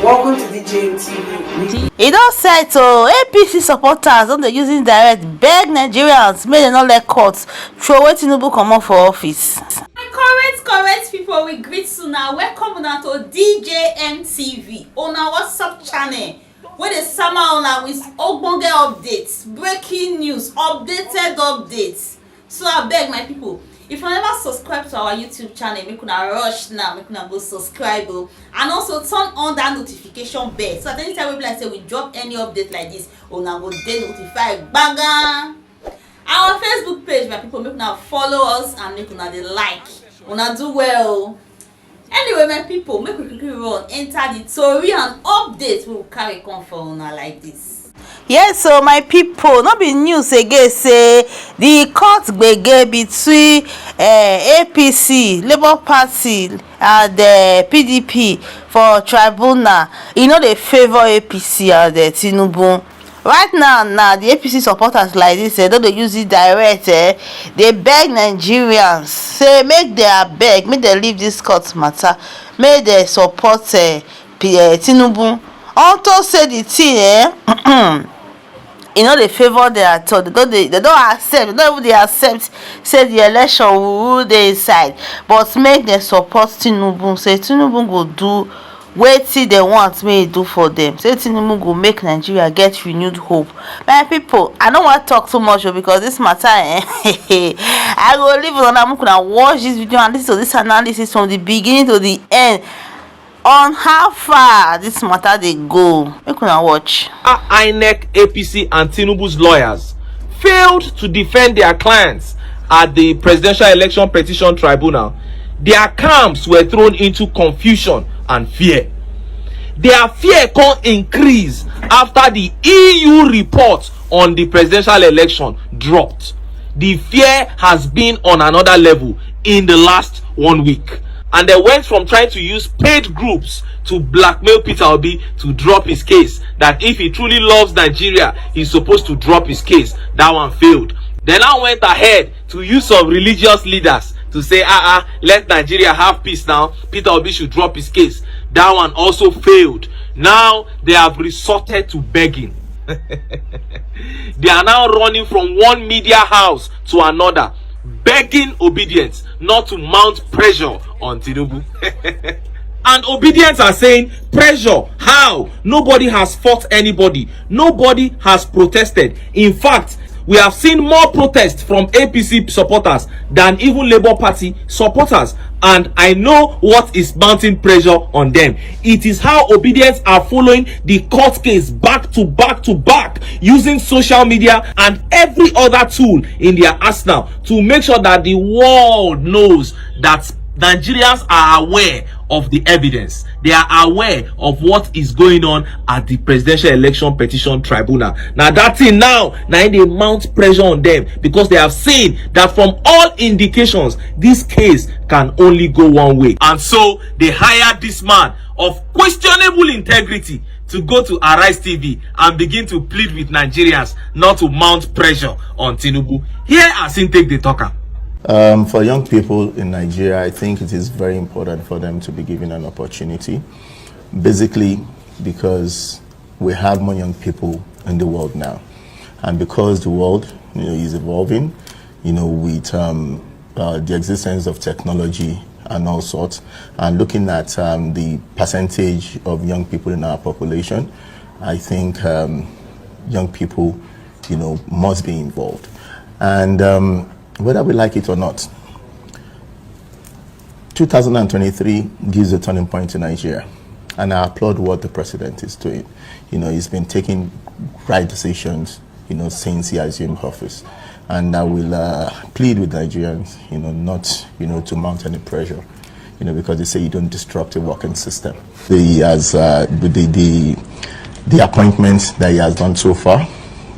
Welcome to DJ TV. E don set APC supporters don dey use indirect beg Nigerians make dem no let court throw away Tinubu comot for office. Correct people, we greet una. Welcome una to DJM TV, una WhatsApp channel wey dey sama una with ogbonge updates, breaking news, updated updates. So abeg my people, if you never subscribe to our YouTube channel, make una rush now, make una go subscribe and also turn on that notification bell so that anytime we like say we drop any update like this, una go dey notified gbanga. Our Facebook page, my people, make una follow us and make una dey like. Una do well. Anyway, my people, make we quickly run enter the tori and updates we will carry come for una like this. Yes, so my people, no be news again say the court gbege between APC, Labour Party and PDP for tribunal. E no dey favour APC and Tinubu. Right now the APC supporters like this don dey use it direct dey beg Nigerians say make dem beg, make dem leave this court matter, make dem support Tinubu unto say the thing e no dey favour dem at all. They don't accept, they don't even dey accept say the election will dey inside, but make dem support Tinubu, say Tinubu go do wetin dem want make e do for dem, say Tinubu go make Nigeria get renewed hope. My people, I no wan talk too much because this matter I go leave una make una watch this video and listen to this analysis from the beginning to the end on how far this matter dey go. Make una watch. INEC, APC and Tinubu's lawyers failed to defend their clients at the Presidential Election Petition Tribunal. Their camps were thrown into confusion and fear. Their fear can increase after the EU report on the presidential election dropped. The fear has been on another level in the last 1 week. And they went from trying to use paid groups to blackmail Peter Obi to drop his case. That if he truly loves Nigeria, he's supposed to drop his case. That one failed. They now went ahead to use some religious leaders to say, let Nigeria have peace now. Peter Obi should drop his case. That one also failed. Now they have resorted to begging. They are now running from one media house to another, begging obedience not to mount pressure on Tinubu. And obedience are saying, pressure? How? Nobody has fought anybody. Nobody has protested. In fact, we have seen more protests from APC supporters than even Labour Party supporters. And I know what is mounting pressure on them. It is how obedience are following the court case back to back to back, using social media and every other tool in their arsenal to make sure that the world knows that Nigerians are aware of the evidence. They are aware of what is going on at the Presidential Election Petition Tribunal. Now that thing now they mount pressure on them because they have seen that from all indications this case can only go one way. And so they hired this man of questionable integrity to go to Arise TV and begin to plead with Nigerians not to mount pressure on Tinubu. Here as him take the talker. For young people in Nigeria, I think it is very important for them to be given an opportunity, basically because we have more young people in the world now, and because the world is evolving, with the existence of technology and all sorts, and looking at the percentage of young people in our population, I think young people must be involved. And whether we like it or not, 2023 gives a turning point to Nigeria, and I applaud what the president is doing. He's been taking right decisions, since he assumed office, and I will plead with Nigerians, not, to mount any pressure, because they say you don't disrupt a working system. He has the appointments that he has done so far,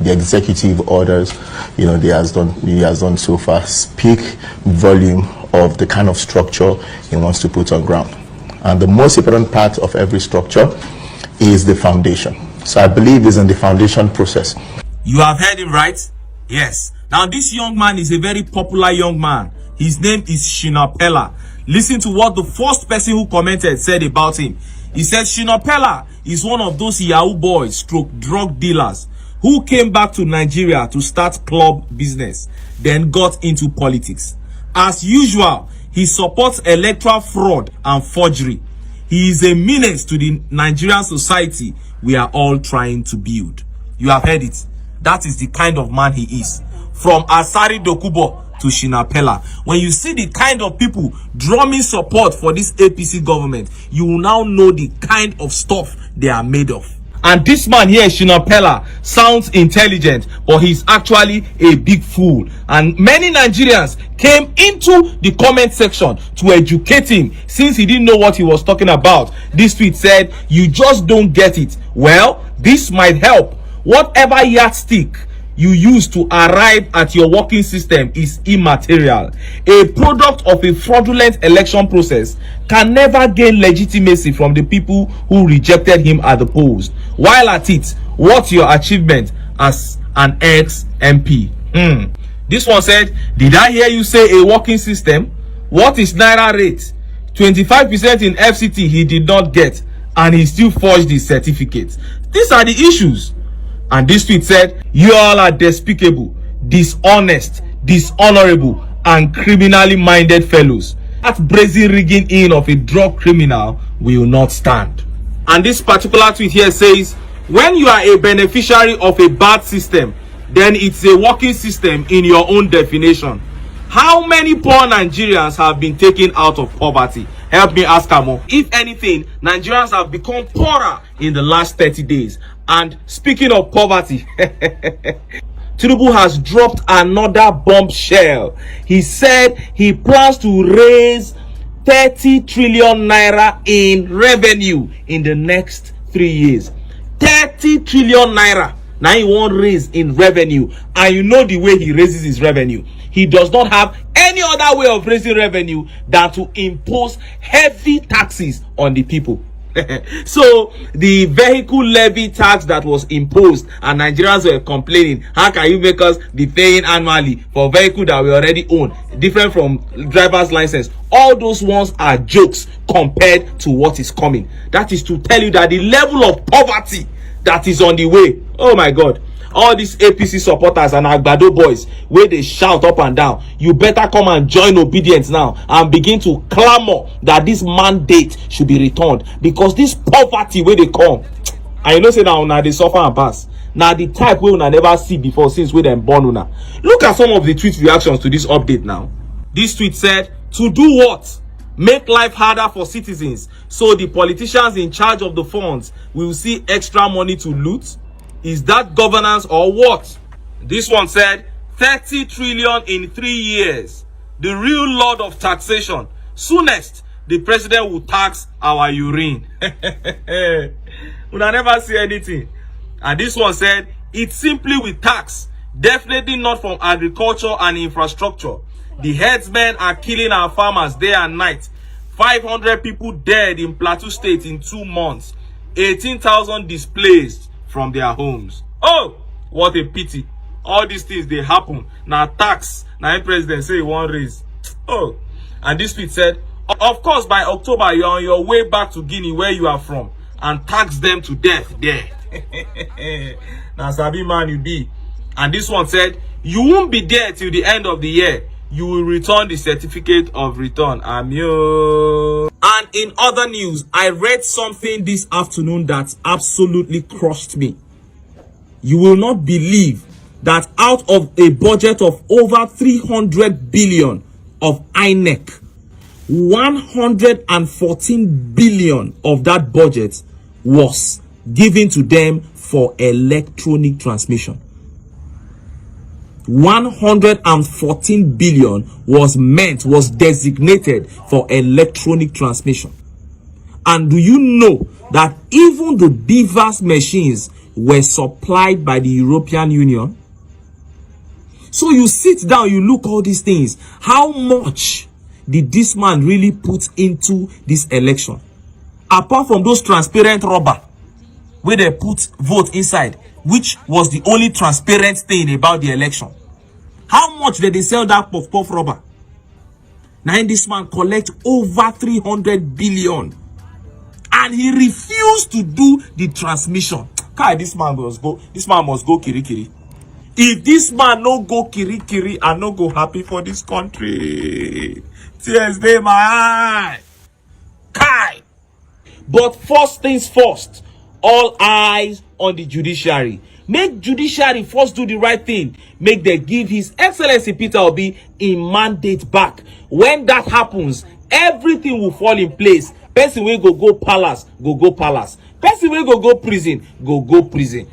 the executive orders, he has done so far, speak volume of the kind of structure he wants to put on ground. And the most important part of every structure is the foundation. So I believe it's in the foundation process. You have heard him right? Yes. Now this young man is a very popular young man. His name is Shina Pella. Listen to what the first person who commented said about him. He said Shina Pella is one of those Yahoo boys stroke drug dealers who came back to Nigeria to start club business, then got into politics. As usual, he supports electoral fraud and forgery. He is a menace to the Nigerian society we are all trying to build. You have heard it. That is the kind of man he is. From Asari Dokubo to Shinapela. When you see the kind of people drumming support for this APC government, you will now know the kind of stuff they are made of. And this man here, Shinapela, sounds intelligent, but he's actually a big fool. And many Nigerians came into the comment section to educate him since he didn't know what he was talking about. This tweet said, "You just don't get it. Well, this might help. Whatever yardstick you use to arrive at your working system is immaterial. A product of a fraudulent election process can never gain legitimacy from the people who rejected him at the polls. While at it, what's your achievement as an ex-MP?" This one said, "Did I hear you say a working system? What is Naira rate? 25% in FCT he did not get, and he still forged his certificate. These are the issues." And this tweet said, "You all are despicable, dishonest, dishonorable, and criminally minded fellows. That brazen rigging in of a drug criminal will not stand." And this particular tweet here says, "When you are a beneficiary of a bad system, then it's a working system in your own definition. How many poor Nigerians have been taken out of poverty? Help me ask Amo. If anything, Nigerians have become poorer in the last 30 days. And speaking of poverty, Tinubu has dropped another bombshell. He said he plans to raise 30 trillion naira in revenue in the next 3 years. 30 trillion naira. Now he won't raise in revenue. And you know the way he raises his revenue. He does not have any other way of raising revenue than to impose heavy taxes on the people. So the vehicle levy tax that was imposed, and Nigerians were complaining, how can you make us be paying annually for vehicle that we already own, different from driver's license? All those ones are jokes compared to what is coming. That is to tell you that the level of poverty that is on the way, oh my God, all these APC supporters and Agbado boys where they shout up and down, you better come and join obedience now and begin to clamor that this mandate should be returned, because this poverty where they come, I know say now they suffer and pass. Now the type we una never see before since we them born una. Look at some of the tweet reactions to this update now. This tweet said, "To do what? Make life harder for citizens so the politicians in charge of the funds will see extra money to loot? Is that governance or what?" This one said, 30 trillion in 3 years. The real lord of taxation. Soonest, the president will tax our urine. We never see anything. And this one said, "It simply with tax. Definitely not from agriculture and infrastructure. The herdsmen are killing our farmers day and night. 500 people dead in Plateau State in 2 months. 18,000 displaced from their homes." Oh, what a pity. All these things, they happen. Now tax, now the president say he won't raise. Oh, and this tweet said, "Of course, by October, you're on your way back to Guinea, where you are from, and tax them to death there." Now, Sabi man, you be. And this one said, "You won't be there till the end of the year. You will return the certificate of return." Amio. And in other news, I read something this afternoon that absolutely crushed me. You will not believe that out of a budget of over 300 billion of INEC, 114 billion of that budget was given to them for electronic transmission. 114 billion was designated for electronic transmission. And do you know that even the BVAS machines were supplied by the European Union? So you sit down, you look all these things. How much did this man really put into this election? Apart from those transparent rubber where they put vote inside, which was the only transparent thing about the election. How much did they sell that puff rubber? Now this man collect over 300 billion. And and he refused to do the transmission. Kai, this man must go kirikiri. If this man no go kirikiri, I no go happy for this country. Tears dey my eye. Kai. But first things first, all eyes on the judiciary. Make judiciary first do the right thing. Make them give His Excellency Peter Obi a mandate back. When that happens, everything will fall in place. Person will go palace, go palace. Person will go prison, go prison.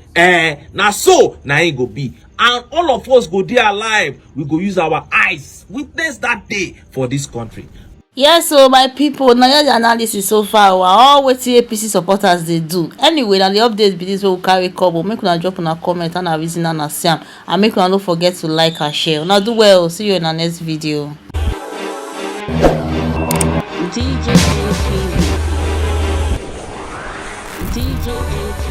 Now so, now it go be. And all of us go there alive. We go use our eyes, witness that day for this country. Yes, so my people, now the analysis so far, we are all wetin APC supporters they do. Anyway, now the update be this wey we carry couple. Make una drop una comment and a reason and a Sam. And make una don't forget to like and share. Now do well. See you in the next video. DJ APC. DJ APC.